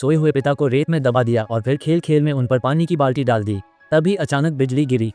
सोए हुए पिता को रेत में दबा दिया और फिर खेल खेल में उन पर पानी की बाल्टी डाल दी। तभी अचानक बिजली गिरी।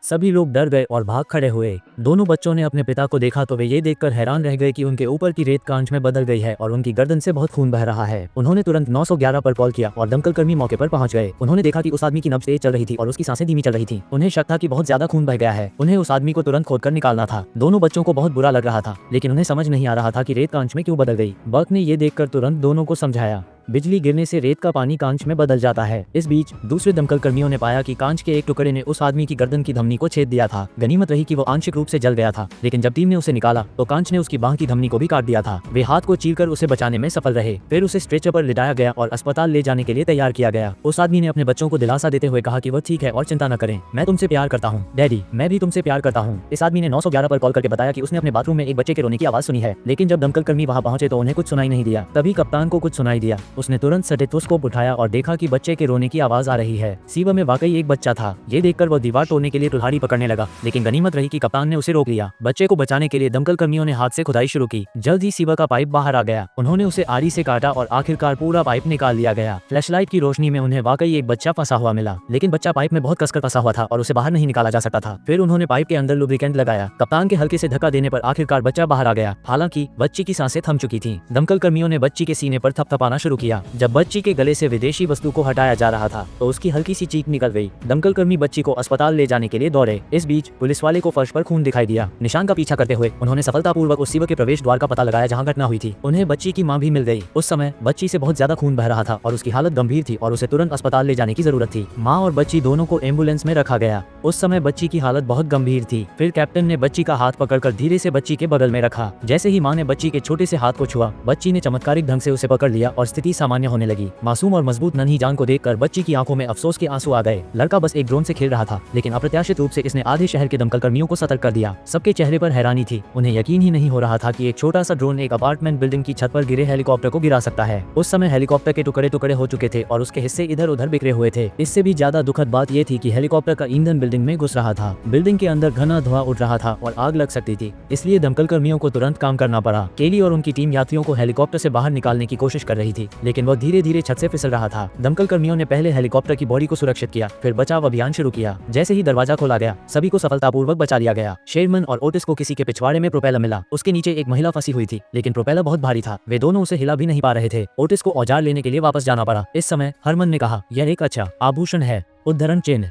सभी लोग डर गए और भाग खड़े हुए। दोनों बच्चों ने अपने पिता को देखा तो वे ये देखकर हैरान रह गए कि उनके ऊपर की रेत कांच में बदल गई है और उनकी गर्दन से बहुत खून बह रहा है। उन्होंने तुरंत 911 पर कॉल किया और दमकल कर्मी मौके पर पहुंच गए। उन्होंने देखा कि उस आदमी की नब्ज तेज चल रही थी और उसकी सांसें धीमी चल रही थी। उन्हें शक था कि बहुत ज्यादा खून बह गया है। उन्हें उस आदमी को तुरंत खोदकर निकालना था। दोनों बच्चों को बहुत बुरा लग रहा था, लेकिन उन्हें समझ नहीं आ रहा था कि रेत कांच में क्यों बदल गई। बर्क ने ये देखकर तुरंत दोनों को समझाया। बिजली गिरने से रेत का पानी कांच में बदल जाता है। इस बीच दूसरे दमकल कर्मियों ने पाया कि कांच के एक टुकड़े ने उस आदमी की गर्दन की धमनी को छेद दिया था। गनीमत रही कि वो आंशिक रूप से जल गया था, लेकिन जब टीम ने उसे निकाला तो कांच ने उसकी बांह की धमनी को भी काट दिया था। वे हाथ को चीरकर उसे बचाने में सफल रहे। फिर उसे स्ट्रेचर पर लिटाया गया और अस्पताल ले जाने के लिए तैयार किया गया। उस आदमी ने अपने बच्चों को दिलासा देते हुए कहा कि वो ठीक है और चिंता न करें, मैं तुमसे प्यार करता हूँ डैडी, मैं भी तुमसे प्यार करता हूँ। इस आदमी ने 911 पर कॉल करके बताया कि उसने अपने बाथरूम में एक बच्चे के रोने की आवाज सुनी है, लेकिन जब दमकल कर्मी वहाँ पहुंचे तो उन्हें कुछ सुनाई नहीं दिया। तभी कप्तान को कुछ सुनाई दिया। उसने तुरंत स्टेथोस्कोप उठाया और देखा कि बच्चे के रोने की आवाज आ रही है। सीवा में वाकई एक बच्चा था। ये देखकर वो दीवार तोड़ने के लिए कुल्हाड़ी पकड़ने लगा, लेकिन गनीमत रही कि कप्तान ने उसे रोक लिया। बच्चे को बचाने के लिए दमकल कर्मियों ने हाथ से खुदाई शुरू की। जल्द ही सीवा का पाइप बाहर आ गया। उन्होंने उसे आरी से काटा और आखिरकार पूरा पाइप निकाल लिया गया। फ्लैशलाइट की रोशनी में उन्हें वाकई एक बच्चा फंसा हुआ मिला, लेकिन बच्चा पाइप में बहुत कसकर फंसा हुआ था और उसे बाहर नहीं निकाला जा सकता था। फिर उन्होंने पाइप के अंदर लुब्रिकेंट लगाया। कप्तान के हल्के से धक्का देने पर आखिरकार बच्चा बाहर आ गया। हालांकि बच्ची की सांसें थम चुकी थी। दमकल कर्मियों ने बच्ची के सीने पर थपथपाना शुरू किया। जब बच्ची के गले से विदेशी वस्तु को हटाया जा रहा था तो उसकी हल्की सी चीख निकल गई। दमकल कर्मी बच्ची को अस्पताल ले जाने के लिए दौड़े। इस बीच पुलिस वाले को फर्श पर खून दिखाई दिया। निशान का पीछा करते हुए उन्होंने सफलतापूर्वक उस सीवर के प्रवेश द्वार का पता लगाया जहां घटना हुई थी। उन्हें बच्ची की मां भी मिल गई। उस समय बच्ची से बहुत ज्यादा खून बह रहा था और उसकी हालत गंभीर थी और उसे तुरंत अस्पताल ले जाने की जरूरत थी। मां और बच्ची दोनों को एम्बुलेंस में रखा गया। उस समय बच्ची की हालत बहुत गंभीर थी। फिर कैप्टन ने बच्ची का हाथ पकड़कर धीरे से बच्ची के बगल में रखा। जैसे ही मां ने बच्ची के छोटे से हाथ को छुआ, बच्ची ने चमत्कारिक ढंग से उसे पकड़ लिया और स्थिति सामान्य होने लगी। मासूम और मजबूत नन्ही जान को देखकर बच्ची की आंखों में अफसोस के आंसू आ गए। लड़का बस एक ड्रोन से खेल रहा था, लेकिन अप्रत्याशित रूप से इसने आधे शहर के दमकल कर्मियों को सतर्क कर दिया। सबके चेहरे पर हैरानी थी। उन्हें यकीन ही नहीं हो रहा था कि एक छोटा सा ड्रोन एक अपार्टमेंट बिल्डिंग की छत पर गिरे हेलीकॉप्टर को गिरा सकता है। उस समय हेलीकॉप्टर के टुकड़े टुकड़े हो चुके थे और उसके हिस्से इधर उधर बिखरे हुए थे। इससे भी ज्यादा दुखद बात यह थी कि हेलीकॉप्टर का ईंधन बिल्डिंग में घुस रहा था। बिल्डिंग के अंदर घना धुआं उठ रहा था और आग लग सकती थी। इसलिए दमकल कर्मियों को तुरंत काम करना पड़ा। केली और उनकी टीम यात्रियों को हेलीकॉप्टर से बाहर निकालने की कोशिश कर रही थी, लेकिन वह धीरे धीरे छत से फिसल रहा था। दमकल कर्मियों ने पहले हेलीकॉप्टर की बॉडी को सुरक्षित किया, फिर बचाव अभियान शुरू किया। जैसे ही दरवाजा खोला गया, सभी को सफलतापूर्वक बचा लिया गया। शेरमन और ओटिस को किसी के पिछवाड़े में प्रोपेलर मिला। उसके नीचे एक महिला फंसी हुई थी, लेकिन प्रोपेलर बहुत भारी था। वे दोनों उसे हिला भी नहीं पा रहे थे। ओटिस को औजार लेने के लिए वापस जाना पड़ा। इस समय हरमन ने कहा, यह एक अच्छा आभूषण है, उद्धरण चिन्ह,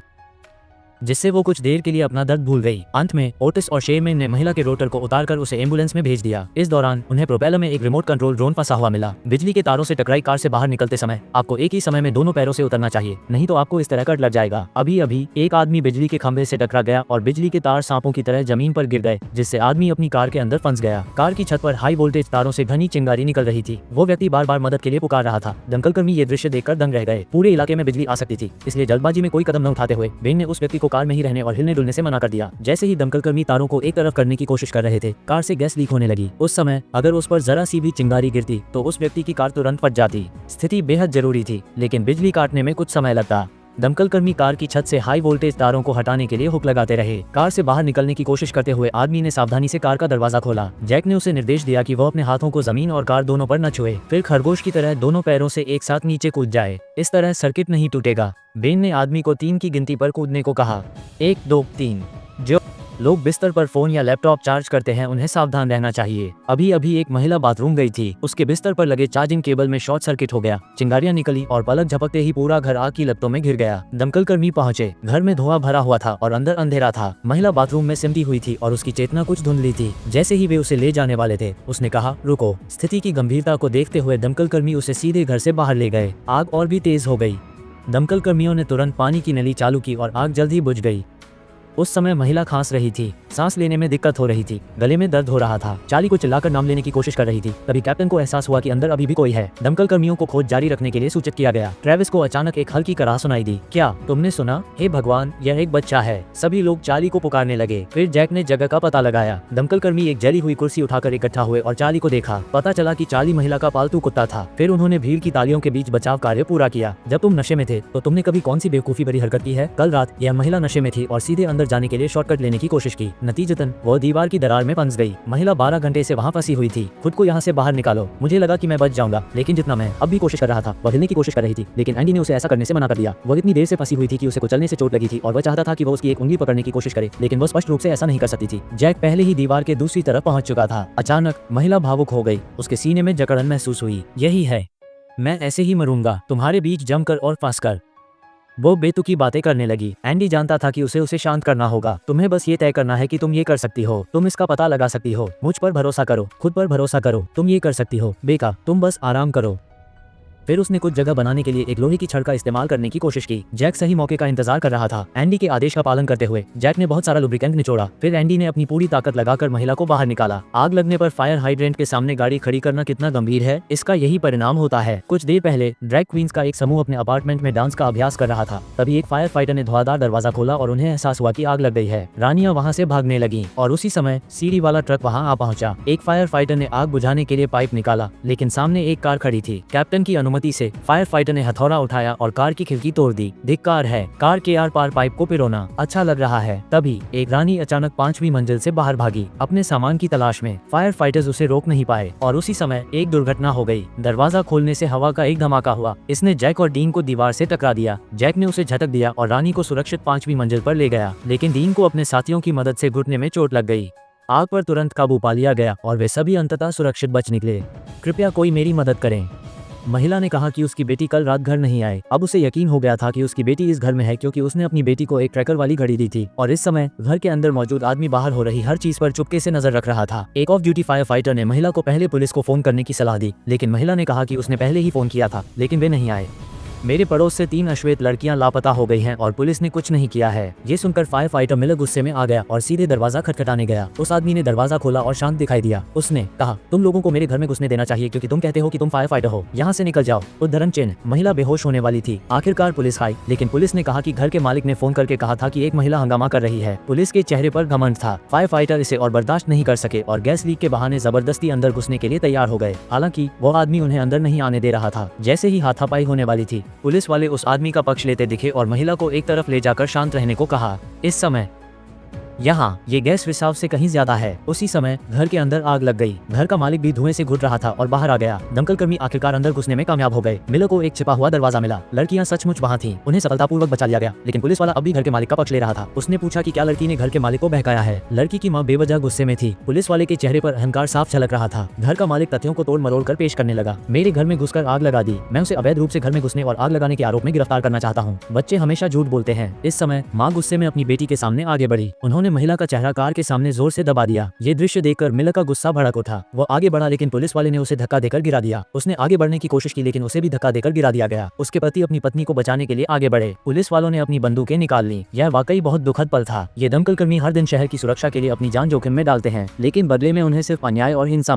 जिससे वो कुछ देर के लिए अपना दर्द भूल गई। अंत में ओटिस और शेरमैन ने महिला के रोटर को उतारकर उसे एम्बुलेंस में भेज दिया। इस दौरान उन्हें प्रोपेलर में एक रिमोट कंट्रोल ड्रोन फंसा हुआ मिला। बिजली के तारों से टकराई कार से बाहर निकलते समय आपको एक ही समय में दोनों पैरों से उतरना चाहिए, नहीं तो आपको इस तरह कट लग जाएगा। अभी अभी एक आदमी बिजली के खंभे से टकरा गया और बिजली के तार सांपों की तरह जमीन पर गिर गए, जिससे आदमी अपनी कार के अंदर फंस गया। कार की छत पर हाई वोल्टेज तारों से घनी चिंगारी निकल रही थी। वो व्यक्ति बार बार मदद के लिए पुकार रहा था। दमकल कर्मी ये दृश्य देखकर दंग रह गए। पूरे इलाके में बिजली आ सकती थी, इसलिए जल्दबाजी में कोई कदम न उठाते हुए बेन ने उस व्यक्ति को कार में ही रहने और डुलने से मना कर दिया। जैसे ही दमकल कर्मी तारों को एक तरफ करने की कोशिश कर रहे थे, कार से गैस लीक होने लगी। उस समय अगर उस पर जरा सी भी चिंगारी गिरती तो उस व्यक्ति की कार तुरंत फट जाती। स्थिति बेहद जरूरी थी, लेकिन बिजली काटने में कुछ समय लगता। दमकल कर्मी कार की छत से हाई वोल्टेज तारों को हटाने के लिए हुक लगाते रहे। कार से बाहर निकलने की कोशिश करते हुए आदमी ने सावधानी से कार का दरवाजा खोला। जैक ने उसे निर्देश दिया कि वह अपने हाथों को जमीन और कार दोनों पर न छुए, फिर खरगोश की तरह दोनों पैरों से एक साथ नीचे कूद जाए। इस तरह सर्किट नहीं टूटेगा। बेन ने आदमी को 3 की गिनती पर कूदने को कहा। 1 2 3। जो लोग बिस्तर पर फोन या लैपटॉप चार्ज करते हैं उन्हें सावधान रहना चाहिए। अभी अभी एक महिला बाथरूम गई थी। उसके बिस्तर पर लगे चार्जिंग केबल में शॉर्ट सर्किट हो गया। चिंगारियां निकली और पलक झपकते ही पूरा घर आग की लपटों में घिर गया। दमकल कर्मी पहुंचे। घर में धुआं भरा हुआ था और अंदर अंधेरा था। महिला बाथरूम में सिमटी हुई थी और उसकी चेतना कुछ धुंधली थी। जैसे ही वे उसे ले जाने वाले थे, उसने कहा, रुको। स्थिति की गंभीरता को देखते हुए दमकल कर्मी उसे सीधे घर से बाहर ले गए। आग और भी तेज हो गई। दमकल कर्मियों ने तुरंत पानी की नली चालू की और आग जल्द ही बुझ गई। उस समय महिला खांस रही थी, सांस लेने में दिक्कत हो रही थी, गले में दर्द हो रहा था। चार्ली को चिल्लाकर नाम लेने की कोशिश कर रही थी। तभी कैप्टन को एहसास हुआ कि अंदर अभी भी कोई है। दमकल कर्मियों को खोज जारी रखने के लिए सूचित किया गया। ट्रेविस को अचानक एक हल्की कराह सुनाई दी। क्या तुमने सुना? हे भगवान, यह एक बच्चा है। सभी लोग चार्ली को पुकारने लगे। फिर जैक ने जगह का पता लगाया। दमकल कर्मी एक जली हुई कुर्सी उठाकर इकट्ठा हुए और चार्ली को देखा। पता चला कि चार्ली महिला का पालतू कुत्ता था। फिर उन्होंने भीड़ की तालियों के बीच बचाव कार्य पूरा किया। जब तुम नशे में थे तो तुमने कभी कौन सी बेवकूफी भरी हरकत की है? कल रात यह महिला नशे में थी और सीधे अंदर जाने के लिए शॉर्टकट लेने की कोशिश की। नतीजतन वो दीवार की दरार में फंस गई। महिला 12 घंटे से वहाँ फंसी हुई थी। खुद को यहाँ से बाहर निकालो, मुझे लगा कि मैं बच जाऊंगा, लेकिन जितना मैं अब भी कोशिश कर रहा था। वह हिलने की कोशिश कर रही थी, लेकिन एंडी ने उसे ऐसा करने से मना कर दिया। वो इतनी देर से फंसी हुई थी कि उसे कुचलने से चोट लगी थी और वह चाहता था कि वो उसकी एक उंगली पकड़ने की कोशिश करे, लेकिन वो स्पष्ट रूप से ऐसा नहीं कर सकती थी। जैक पहले ही दीवार के दूसरी तरफ पहुंच चुका था। अचानक महिला भावुक हो गई। उसके सीने में जकड़न महसूस हुई। यही है, मैं ऐसे ही मरूंगा, तुम्हारे बीच जमकर और फंसकर। वो बेतुकी बातें करने लगी। एंडी जानता था कि उसे शांत करना होगा। तुम्हें बस ये तय करना है कि तुम ये कर सकती हो, तुम इसका पता लगा सकती हो। मुझ पर भरोसा करो, खुद पर भरोसा करो, तुम ये कर सकती हो। बेका, तुम बस आराम करो। फिर उसने कुछ जगह बनाने के लिए एक लोहे की छड़ का इस्तेमाल करने की कोशिश की। जैक सही मौके का इंतजार कर रहा था। एंडी के आदेश का पालन करते हुए जैक ने बहुत सारा लुब्रिकेंट निचोड़ा। फिर एंडी ने अपनी पूरी ताकत लगाकर महिला को बाहर निकाला। आग लगने पर फायर हाइड्रेंट के सामने गाड़ी खड़ी करना कितना गंभीर है, इसका यही परिणाम होता है। कुछ देर पहले ड्रैग क्वींस का एक समूह अपने अपार्टमेंट में डांस का अभ्यास कर रहा था। तभी एक फायर फाइटर ने धुआंधार दरवाजा खोला और उन्हें एहसास हुआ कि आग लग गई है। रानियां वहां से भागने लगी और उसी समय सीढ़ी वाला ट्रक वहां आ पहुंचा। एक फायर फाइटर ने आग बुझाने के लिए पाइप निकाला, लेकिन सामने एक कार खड़ी थी। कैप्टन की अनुमति से फायर फाइटर ने हथौड़ा उठाया और कार की खिड़की तोड़ दी। धिक्कार है, कार के आर पार पाइप को पिरोना अच्छा लग रहा है। तभी एक रानी अचानक 5वीं मंजिल से बाहर भागी, अपने सामान की तलाश में। फायर फाइटर्स उसे रोक नहीं पाए और उसी समय एक दुर्घटना हो गई। दरवाजा खोलने से हवा का एक धमाका हुआ। इसने जैक और डीन को दीवार से टकरा दिया। जैक ने उसे झटक दिया और रानी को सुरक्षित 5वीं मंजिल पर ले गया, लेकिन डीन को अपने साथियों की मदद से घुटने में चोट लग गई। आग पर तुरंत काबू पा लिया गया और वे सभी अंततः सुरक्षित बच निकले। कृपया कोई मेरी मदद करें। महिला ने कहा कि उसकी बेटी कल रात घर नहीं आए। अब उसे यकीन हो गया था कि उसकी बेटी इस घर में है, क्योंकि उसने अपनी बेटी को एक ट्रैकर वाली घड़ी दी थी और इस समय घर के अंदर मौजूद आदमी बाहर हो रही हर चीज पर चुपके से नजर रख रहा था। एक ऑफ ड्यूटी फायर फाइटर ने महिला को पहले पुलिस को फोन करने की सलाह दी, लेकिन महिला ने कहा कि उसने पहले ही फोन किया था, लेकिन वे नहीं आए। मेरे पड़ोस से 3 अश्वेत लड़कियां लापता हो गई हैं और पुलिस ने कुछ नहीं किया है। ये सुनकर फायर फाइटर मिलर गुस्से में आ गया और सीधे दरवाजा खटखटाने गया। उस आदमी ने दरवाजा खोला और शांत दिखाई दिया। उसने कहा, तुम लोगों को मेरे घर में घुसने देना चाहिए, क्योंकि तुम कहते हो कि तुम फायर फाइटर हो। यहाँ से निकल जाओ। उद्धरण चिन्ह। महिला बेहोश होने वाली थी। आखिरकार पुलिस आई, लेकिन पुलिस ने कहा कि घर के मालिक ने फोन करके कहा था कि एक महिला हंगामा कर रही है। पुलिस के चेहरे पर घमंड था। फायर फाइटर इसे और बर्दाश्त नहीं कर सके और गैस लीक के बहाने जबरदस्ती अंदर घुसने के लिए तैयार हो गए। हालांकि वो आदमी उन्हें अंदर नहीं आने दे रहा था। जैसे ही हाथापाई होने वाली थी, पुलिस वाले उस आदमी का पक्ष लेते दिखे और महिला को एक तरफ ले जाकर शांत रहने को कहा। इस समय यहाँ ये गैस रिसाव से कहीं ज्यादा है। उसी समय घर के अंदर आग लग गई। घर का मालिक भी धुएं से घुट रहा था और बाहर आ गया। दमकल कर्मी आखिरकार अंदर घुसने में कामयाब हो गए। मिलर को एक छिपा हुआ दरवाजा मिला। लड़कियां सचमुच वहां थीं। उन्हें सफलतापूर्वक बचा लिया गया, लेकिन पुलिस वाला अब भी घर के मालिक का पक्ष ले रहा था। उसने पूछा कि क्या लड़की ने घर के मालिक को बहकाया है। लड़की की मां बेवजह गुस्से में थी। पुलिस वाले के चेहरे पर अहंकार साफ झलक रहा था। घर का मालिक तथ्यों को तोड़ मरोड़ कर पेश करने लगा। मेरे घर में घुसकर आग लगा दी। मैं उसे अवैध रूप से घर में घुसने और आग लगाने के आरोप में गिरफ्तार करना चाहता हूँ। बच्चे हमेशा झूठ बोलते हैं। इस समय माँ गुस्से में अपनी बेटी के सामने आगे बढ़ी। उन्होंने महिला का चेहरा कार के सामने जोर से दबा दिया। ये दृश्य देखकर मिलर का गुस्सा भड़क उठा। वो आगे बढ़ा, लेकिन पुलिस वाले ने उसे धक्का देकर गिरा दिया। उसने आगे बढ़ने की कोशिश की, लेकिन उसे भी धक्का देकर गिरा दिया गया। उसके पति अपनी पत्नी को बचाने के लिए आगे बढ़े। पुलिस वालों ने अपनी बंदूकें निकाल ली। यह वाकई बहुत दुखद पल था। ये दमकल कर्मी हर दिन शहर की सुरक्षा के लिए अपनी जान जोखिम में डालते हैं, लेकिन बदले में उन्हें सिर्फ अन्याय और हिंसा